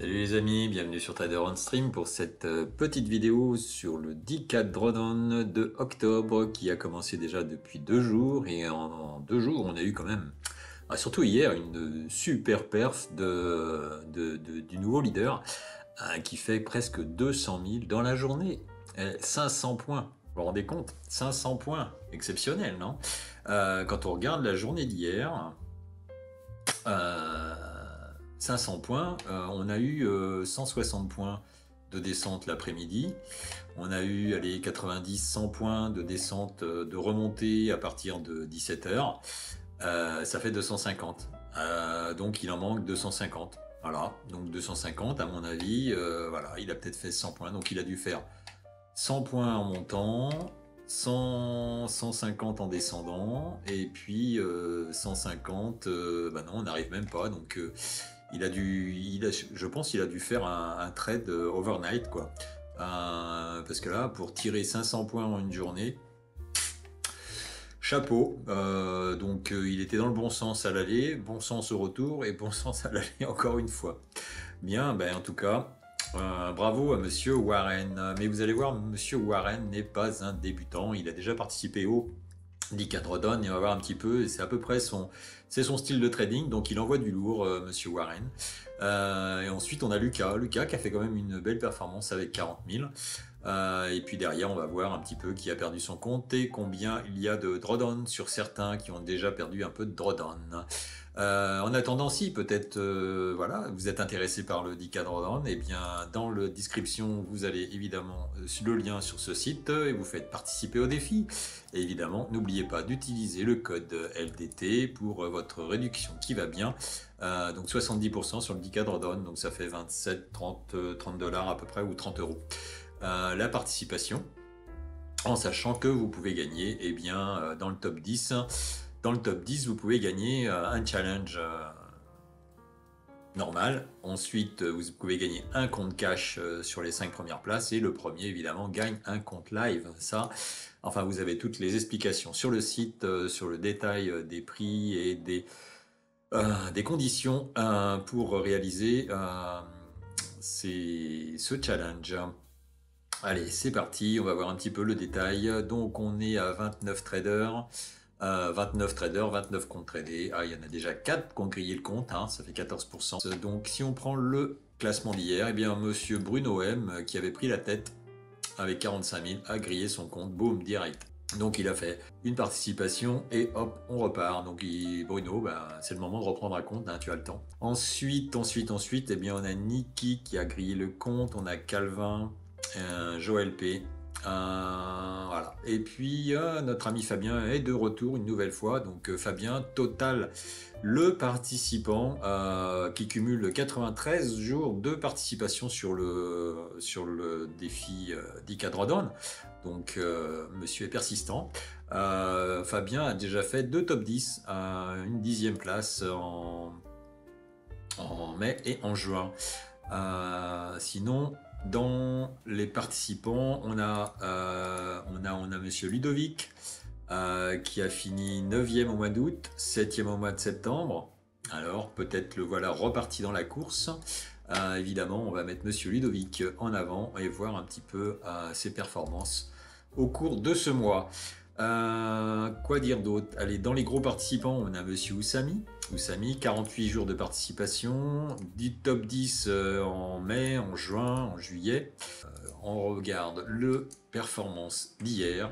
Salut les amis, bienvenue sur Trader on Stream pour cette petite vidéo sur le 10K Drawdown de octobre qui a commencé déjà depuis 2 jours et en 2 jours on a eu quand même, surtout hier, une super perf du nouveau leader qui fait presque 200 000 dans la journée. 500 points, vous vous rendez compte? 500 points, exceptionnel, non? Quand on regarde la journée d'hier, euh, 500 points, on a eu 160 points de descente l'après-midi, on a eu 90-100 points de descente de remontée à partir de 17h, ça fait 250, donc il en manque 250, voilà, donc 250 à mon avis, voilà, il a peut-être fait 100 points, donc il a dû faire 100 points en montant, 150 en descendant, et puis 150, bah non, on n'arrive même pas, donc je pense qu'il a dû faire un trade overnight, quoi. Parce que là, pour tirer 500 points en une journée, chapeau. Donc il était dans le bon sens à l'aller, bon sens au retour, et bon sens à l'aller encore une fois. Bien, ben en tout cas, bravo à Monsieur Warren. Mais vous allez voir, Monsieur Warren n'est pas un débutant. Il a déjà participé au 10K Drawdown et on va voir un petit peu. C'est à peu près c'est son style de trading. Donc il envoie du lourd, Monsieur Warren. Et ensuite on a Lucas. Lucas qui a fait quand même une belle performance avec 40 000. Et puis derrière, on va voir un petit peu qui a perdu son compte et combien il y a de drawdown sur certains qui ont déjà perdu un peu de drawdown. En attendant, si peut-être voilà, vous êtes intéressé par le 10K Drawdown, et bien dans la description, vous allez évidemment le lien sur ce site et vous faites participer au défi. Et évidemment, n'oubliez pas d'utiliser le code LDT pour votre réduction qui va bien. Donc 70% sur le 10K Drawdown, donc ça fait 27, 30 dollars à peu près ou 30 euros. La participation, en sachant que vous pouvez gagner, eh bien, dans le top 10, vous pouvez gagner un challenge normal. Ensuite, vous pouvez gagner un compte cash sur les 5 premières places et le premier, évidemment, gagne un compte live. Ça, enfin, vous avez toutes les explications sur le site, sur le détail des prix et des conditions pour réaliser ce challenge. Allez, c'est parti, on va voir un petit peu le détail. Donc, on est à 29 traders. 29 comptes tradés. Ah, il y en a déjà 4 qui ont grillé le compte, hein, ça fait 14%. Donc, si on prend le classement d'hier, eh bien, monsieur Bruno M, qui avait pris la tête avec 45 000, a grillé son compte, boum, direct. Donc, il a fait une participation et hop, on repart. Donc, Bruno, bah, c'est le moment de reprendre un compte, hein, tu as le temps. Ensuite, eh bien, on a Niki qui a grillé le compte, on a Calvin, Joël P. Voilà. Et puis notre ami Fabien est de retour une nouvelle fois. Donc Fabien, total, le participant qui cumule 93 jours de participation sur le défi 10K Drawdown. Donc monsieur est persistant. Fabien a déjà fait 2 top 10, une 10e place en mai et en juin. Sinon, dans les participants, on a monsieur Ludovic qui a fini 9e au mois d'août, 7e au mois de septembre. Alors peut-être le voilà reparti dans la course. Évidemment, on va mettre monsieur Ludovic en avant et voir un petit peu ses performances au cours de ce mois. Quoi dire d'autre? Allez, dans les gros participants, on a monsieur Oussami. 48 jours de participation, 10 top 10 en mai, en juin, en juillet. On regarde le performance d'hier.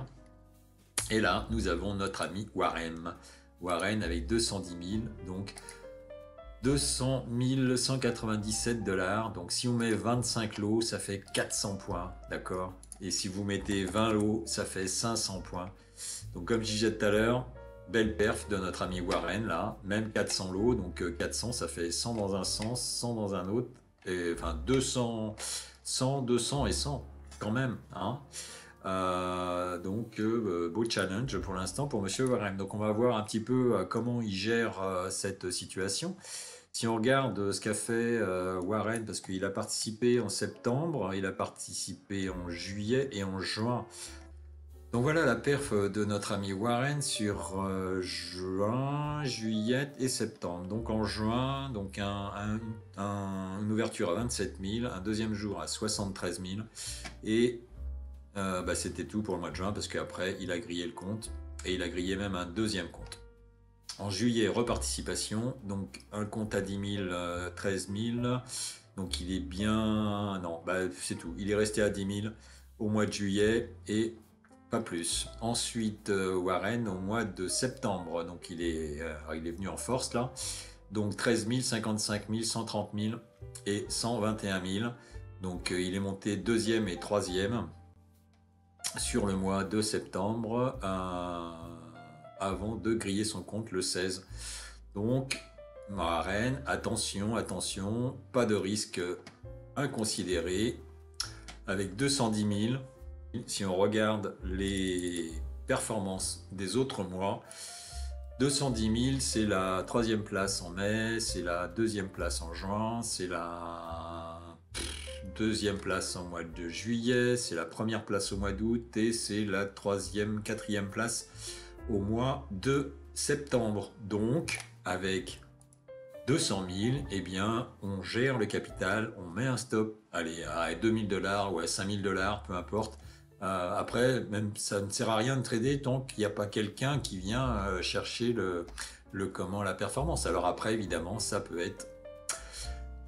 Et là, nous avons notre ami Warren. Warren avec 210 000, donc 200 197 dollars. Donc si on met 25 lots, ça fait 400 points, d'accord? Et si vous mettez 20 lots, ça fait 500 points. Donc comme je disais tout à l'heure, belle perf de notre ami Warren là, même 400 lots, donc 400 ça fait 100 dans un sens, 100 dans un autre, et, enfin 200, 100, 200 et 100 quand même, hein. Donc beau challenge pour l'instant pour monsieur Warren. Donc on va voir un petit peu comment il gère cette situation. Si on regarde ce qu'a fait Warren, parce qu'il a participé en septembre, il a participé en juillet et en juin. Donc voilà la perf de notre ami Warren sur juin, juillet et septembre. Donc en juin, donc une ouverture à 27 000, un deuxième jour à 73 000 et bah, c'était tout pour le mois de juin parce qu'après il a grillé le compte et il a grillé même un deuxième compte. En juillet, reparticipation, donc un compte à 10 000, 13 000, donc il est bien... Non, bah, c'est tout, il est resté à 10 000 au mois de juillet et pas plus. Ensuite, Warren au mois de septembre, donc il est venu en force là, donc 13 000, 55 000, 130 000 et 121 000, donc il est monté deuxième et troisième sur le mois de septembre avant de griller son compte le 16. Donc, Warren, attention, attention, pas de risque inconsidéré. Avec 210 000, si on regarde les performances des autres mois, 210 000, c'est la troisième place en mai, c'est la deuxième place en juin, c'est la deuxième place en mois de juillet, c'est la première place au mois d'août et c'est la troisième, quatrième place au mois de septembre. Donc, avec 200 000, eh bien, on gère le capital, on met un stop, allez, à 2000 $ ou à 5000 $, peu importe. Après, même ça ne sert à rien de trader tant qu'il n'y a pas quelqu'un qui vient chercher la performance. Alors après, évidemment, ça peut être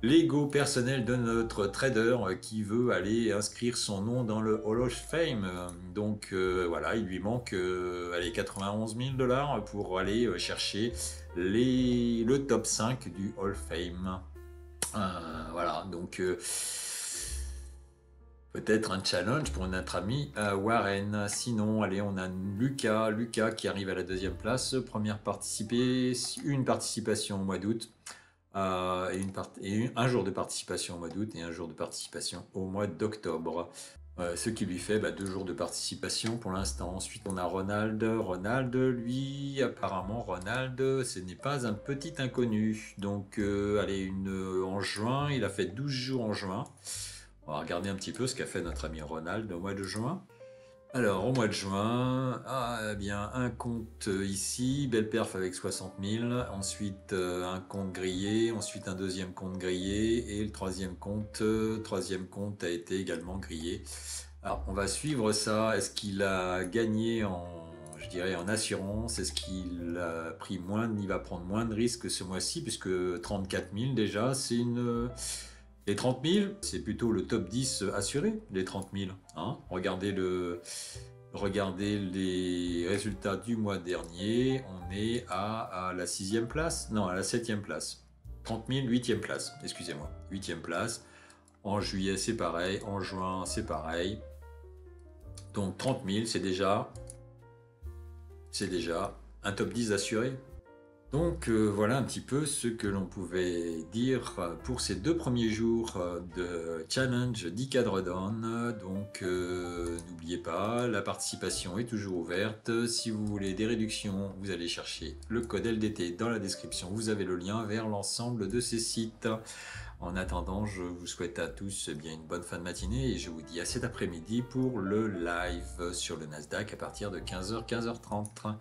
l'ego personnel de notre trader qui veut aller inscrire son nom dans le Hall of Fame. Donc voilà, il lui manque 91 000 $ pour aller chercher le top 5 du Hall of Fame. Voilà, donc peut-être un challenge pour notre ami Warren. Sinon, allez, on a Lucas qui arrive à la deuxième place. Une participation au mois d'août. Un jour de participation au mois d'août et un jour de participation au mois d'octobre. Ce qui lui fait 2 jours de participation pour l'instant. Ensuite, on a Ronald. Ronald, lui, apparemment, ce n'est pas un petit inconnu. Donc, allez, en juin, il a fait 12 jours en juin. On va regarder un petit peu ce qu'a fait notre ami Ronald au mois de juin. Alors, au mois de juin, eh bien, un compte ici, belle perf avec 60 000, ensuite un compte grillé, ensuite un deuxième compte grillé, et le troisième compte a été également grillé. Alors, on va suivre ça. Est-ce qu'il a gagné je dirais, en assurance? Est-ce qu'il a pris il va prendre moins de risques ce mois-ci, puisque 34 000 déjà, les 30 000, c'est plutôt le top 10 assuré, les 30 000. Hein. Regardez les résultats du mois dernier. On est à la 6e place. Non, à la 7e place. 30 000, 8e place. Excusez-moi. 8e place. En juillet, c'est pareil. En juin, c'est pareil. Donc 30 000, c'est déjà un top 10 assuré. Donc voilà un petit peu ce que l'on pouvait dire pour ces 2 premiers jours de challenge 10 cadres down. Donc n'oubliez pas, la participation est toujours ouverte. Si vous voulez des réductions, vous allez chercher le code LDT dans la description. Vous avez le lien vers l'ensemble de ces sites. En attendant, je vous souhaite à tous bien une bonne fin de matinée et je vous dis à cet après-midi pour le live sur le Nasdaq à partir de 15h, 15h30.